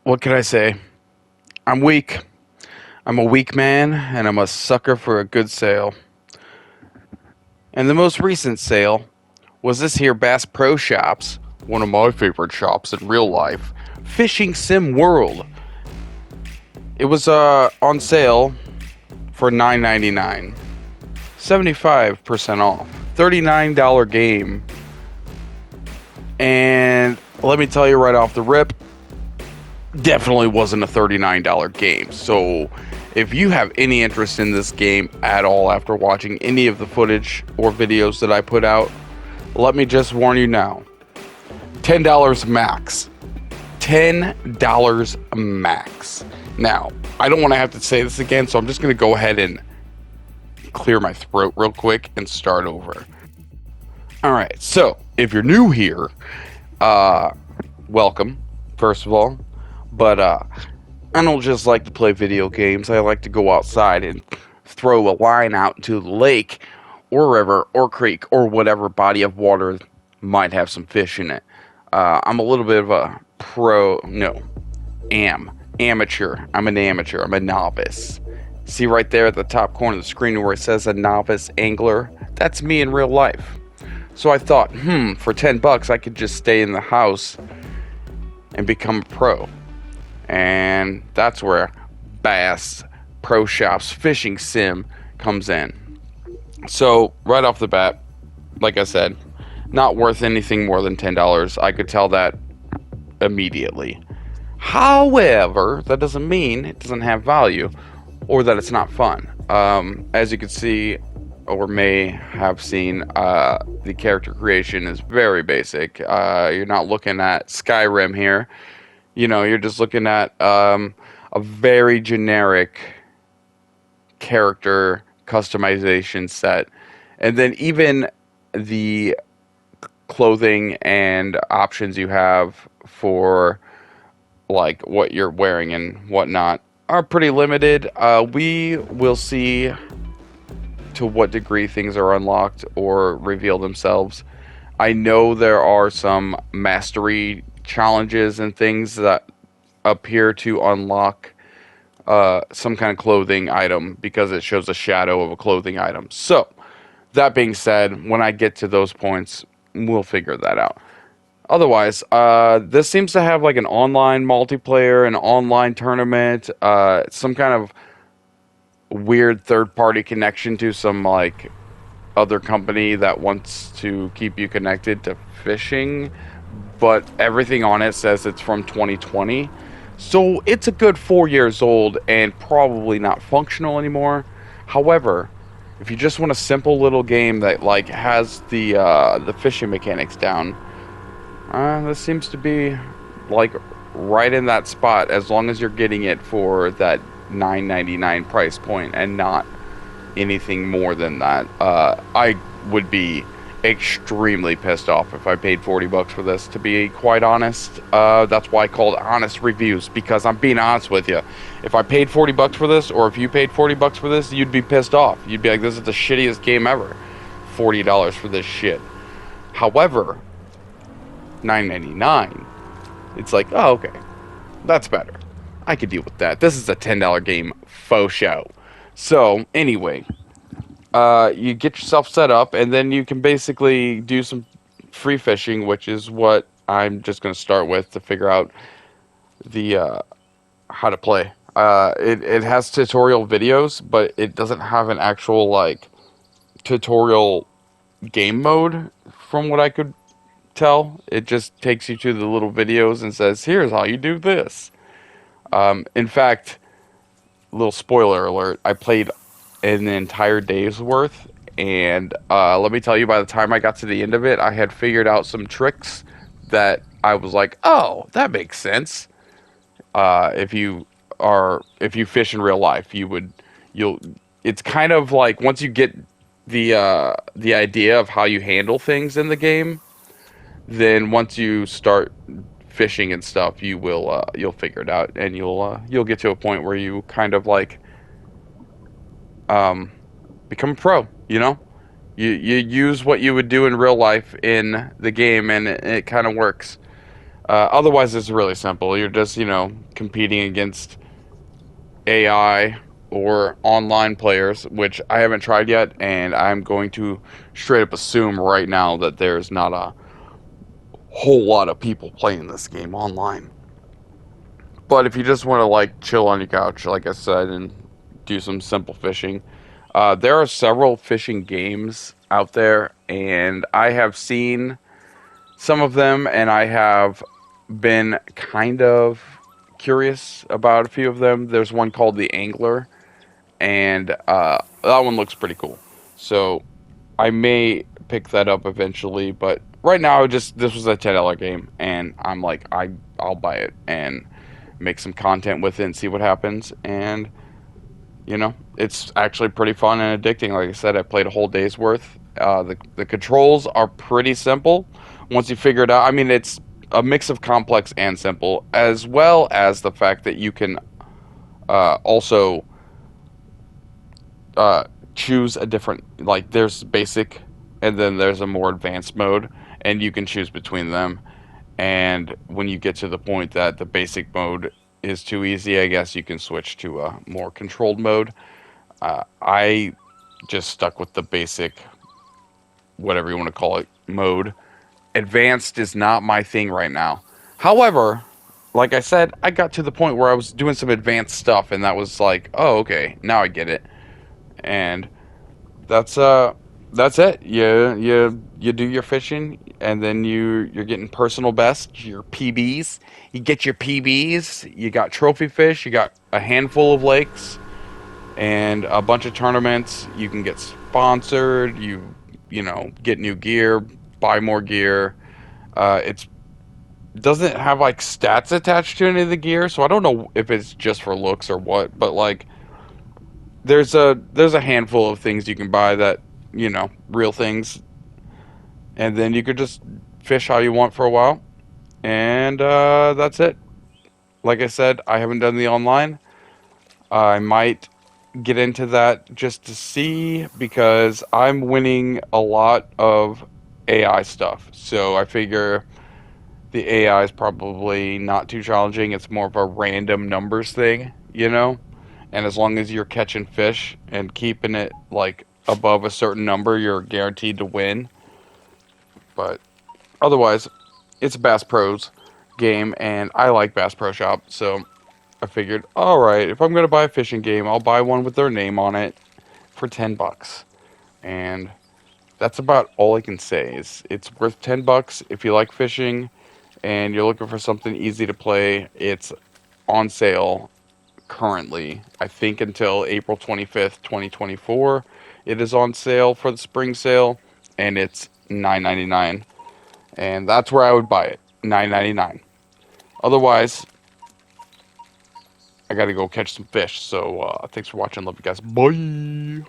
What can I say? I'm weak. I'm a weak man, and I'm a sucker for a good sale. And the most recent sale was this here Bass Pro Shops, one of my favorite shops in real life, Fishing Sim World. It was on sale for $9.99, 75% off, $39 game. And let me tell you right off the rip, definitely wasn't a $39 game. So if you have any interest in this game at all after watching any of the footage or videos that I put out, let me just warn you now. $10 max. $10 max. Now, I don't want to have to say this again, so I'm just going to go ahead and clear my throat real quick and start over. Alright, so if you're new here, welcome, first of all. But I don't just like to play video games. I like to go outside and throw a line out into the lake or river or creek or whatever body of water might have some fish in it. I'm a little bit of a amateur. I'm an amateur. I'm a novice. See right there at the top corner of the screen where it says a novice angler? That's me in real life. So I thought, for $10 I could just stay in the house and become a pro. And that's where Bass Pro Shops Fishing Sim comes in. So right off the bat, like I said, not worth anything more than $10. I could tell that immediately. However, that doesn't mean it doesn't have value or that it's not fun. As you can see, or may have seen, the character creation is very basic. You're not looking at Skyrim here. You know, you're just looking at a very generic character customization set. And then even the clothing and options you have for like what you're wearing and whatnot are pretty limited. We will see to what degree things are unlocked or reveal themselves. I know there are some mastery challenges and things that appear to unlock some kind of clothing item because it shows a shadow of a clothing item. So, that being said, when I get to those points, we'll figure that out. Otherwise, this seems to have like an online multiplayer, an online tournament, some kind of weird third-party connection to some like other company that wants to keep you connected to fishing, but everything on it says it's from 2020. So it's a good 4 years old and probably not functional anymore. However, if you just want a simple little game that like has the fishing mechanics down, this seems to be like right in that spot as long as you're getting it for that $9.99 price point and not anything more than that. I would be extremely pissed off if I paid $40 for this, to be quite honest. That's why I called honest reviews, because I'm being honest with you. If I paid $40 for this, or if you paid $40 for this, you'd be pissed off. You'd be like, this is the shittiest game ever. $40 for this shit. However, $9.99, it's like, oh, okay, that's better. I could deal with that. This is a $10 game, faux show. So, anyway, you get yourself set up, and then you can basically do some free fishing, which is what I'm just going to start with to figure out the how to play. It has tutorial videos, but it doesn't have an actual like tutorial game mode, from what I could tell. It just takes you to the little videos and says, "Here's how you do this." In fact, little spoiler alert, I played an entire day's worth, and let me tell you, by the time I got to the end of it, I had figured out some tricks that I was like, oh, that makes sense. If you fish in real life, you'll it's kind of like once you get the idea of how you handle things in the game, then once you start fishing and stuff, you'll figure it out, and you'll get to a point where you kind of like become a pro. You know, you use what you would do in real life in the game, and it kind of works. Otherwise, it's really simple. You're just, competing against AI or online players, which I haven't tried yet, and I'm going to straight up assume right now that there's not a whole lot of people playing this game online. But if you just want to like chill on your couch, like I said, and do some simple fishing, there are several fishing games out there, and I have seen some of them, and I have been kind of curious about a few of them. There's one called The Angler, and that one looks pretty cool. So I may pick that up eventually, but right now, just this was a $10 game, and I'm like, I'll buy it and make some content with it and see what happens. And it's actually pretty fun and addicting. Like I said, I played a whole day's worth. The controls are pretty simple once you figure it out. I mean, it's a mix of complex and simple, as well as the fact that you can also uh, choose a different, like there's basic, and then there's a more advanced mode, and you can choose between them. And when you get to the point that the basic mode is too easy, I guess you can switch to a more controlled mode. I just stuck with the basic, whatever you want to call it, mode. Advanced is not my thing right now. However, like I said, I got to the point where I was doing some advanced stuff, and that was like, oh, okay, now I get it. And that's that's it. You do your fishing, and then you're getting personal best, your PBs. You get your PBs. You got trophy fish. You got a handful of lakes and a bunch of tournaments. You can get sponsored. You get new gear, buy more gear. It's doesn't have like stats attached to any of the gear, so I don't know if it's just for looks or what. But like, there's a handful of things you can buy that real things, and then you could just fish how you want for a while, and that's it. Like I said, I haven't done the online. I might get into that just to see because I'm winning a lot of AI stuff. So I figure the AI is probably not too challenging. It's more of a random numbers thing. And as long as you're catching fish and keeping it like above a certain number, you're guaranteed to win. But otherwise, it's a Bass Pro's game, and I like Bass Pro Shop, so I figured, all right, if I'm gonna buy a fishing game, I'll buy one with their name on it for $10, and that's about all I can say. Is it's worth $10 if you like fishing and you're looking for something easy to play. It's on sale currently. I think until April 25th, 2024, it is on sale for the spring sale, and it's $9.99, and that's where I would buy it. $9.99. Otherwise, I gotta go catch some fish. So thanks for watching. Love you guys. Bye.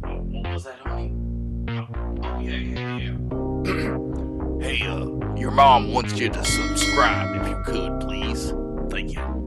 What was that, honey? Oh, yeah, yeah, yeah. Hey, your mom wants you to subscribe if you could, please. Thank you.